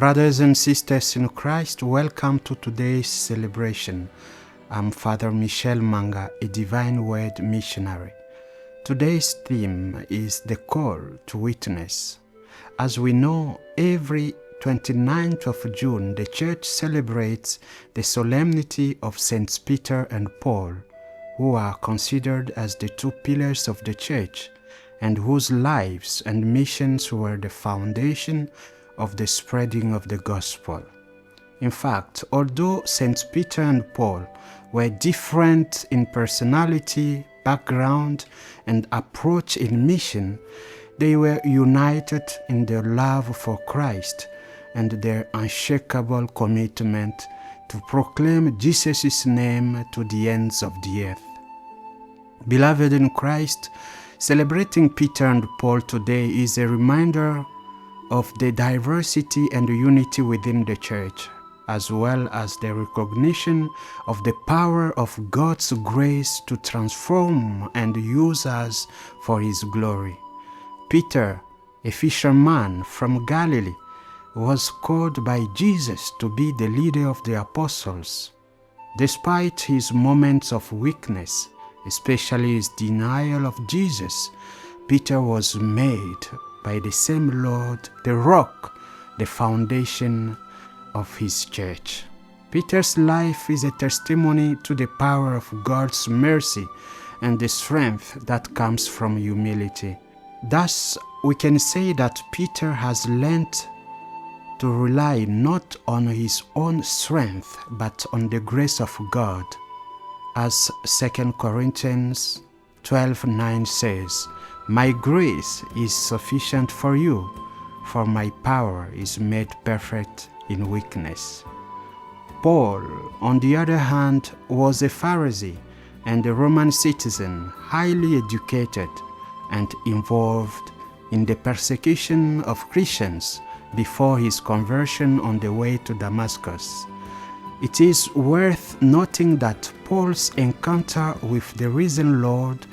Brothers and sisters in Christ, welcome to today's celebration. I'm Father Michel Manga, a Divine Word missionary. Today's theme is the call to witness. As we know, every 29th of June, the Church celebrates the Solemnity of Saints Peter and Paul, who are considered as the two pillars of the Church, and whose lives and missions were the foundation of the spreading of the gospel. In fact, although Saints Peter and Paul were different in personality, background, and approach in mission, they were united in their love for Christ and their unshakable commitment to proclaim Jesus' name to the ends of the earth. Beloved in Christ, celebrating Peter and Paul today is a reminder of the diversity and unity within the Church, as well as the recognition of the power of God's grace to transform and use us for His glory. Peter, a fisherman from Galilee, was called by Jesus to be the leader of the apostles. Despite his moments of weakness, especially his denial of Jesus, Peter was made by the same Lord, the rock, the foundation of His Church. Peter's life is a testimony to the power of God's mercy and the strength that comes from humility. Thus, we can say that Peter has learned to rely not on his own strength, but on the grace of God. As 2 Corinthians 12:9 says, "My grace is sufficient for you, for my power is made perfect in weakness." Paul, on the other hand, was a Pharisee and a Roman citizen, highly educated and involved in the persecution of Christians before his conversion on the way to Damascus. It is worth noting that Paul's encounter with the risen Lord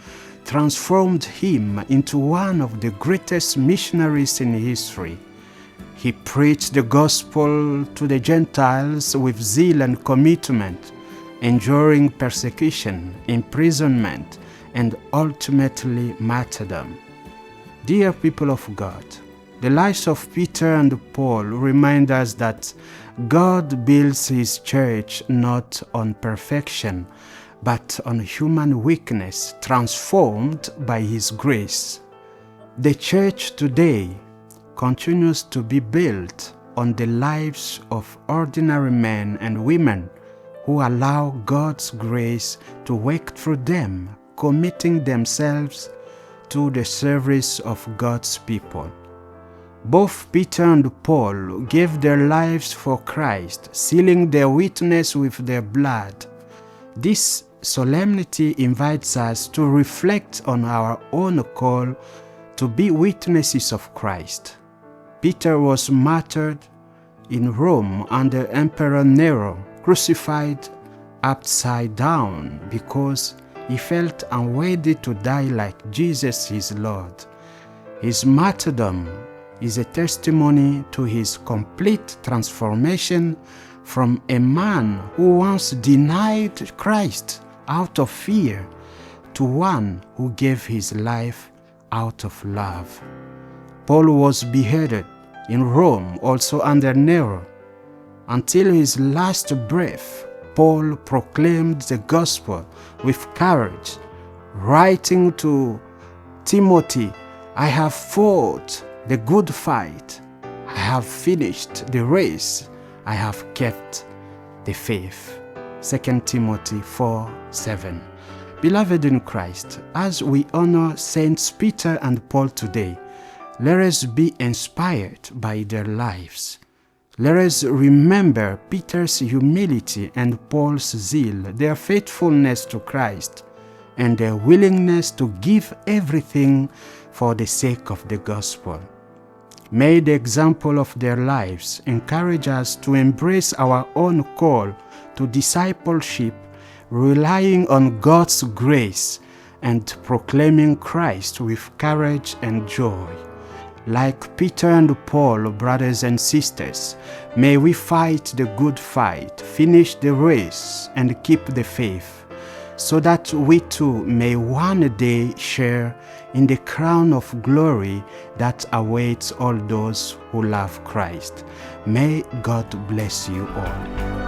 transformed him into one of the greatest missionaries in history. He preached the gospel to the Gentiles with zeal and commitment, enduring persecution, imprisonment, and ultimately martyrdom. Dear people of God, the lives of Peter and Paul remind us that God builds His Church not on perfection, but on human weakness transformed by His grace. The Church today continues to be built on the lives of ordinary men and women who allow God's grace to work through them, committing themselves to the service of God's people. Both Peter and Paul gave their lives for Christ, sealing their witness with their blood. This solemnity invites us to reflect on our own call to be witnesses of Christ. Peter was martyred in Rome under Emperor Nero, crucified upside down because he felt unworthy to die like Jesus his Lord. His martyrdom is a testimony to his complete transformation from a man who once denied Christ out of fear to one who gave his life out of love. Paul was beheaded in Rome, also under Nero. Until his last breath, Paul proclaimed the gospel with courage, writing to Timothy, "I have fought the good fight. I have finished the race. I have kept the faith." 2 Timothy 4:7. Beloved in Christ, as we honor Saints Peter and Paul today, let us be inspired by their lives. Let us remember Peter's humility and Paul's zeal, their faithfulness to Christ, and their willingness to give everything for the sake of the gospel. May the example of their lives encourage us to embrace our own call to discipleship, relying on God's grace and proclaiming Christ with courage and joy. Like Peter and Paul, brothers and sisters, may we fight the good fight, finish the race, and keep the faith, so that we too may one day share in the crown of glory that awaits all those who love Christ. May God bless you all.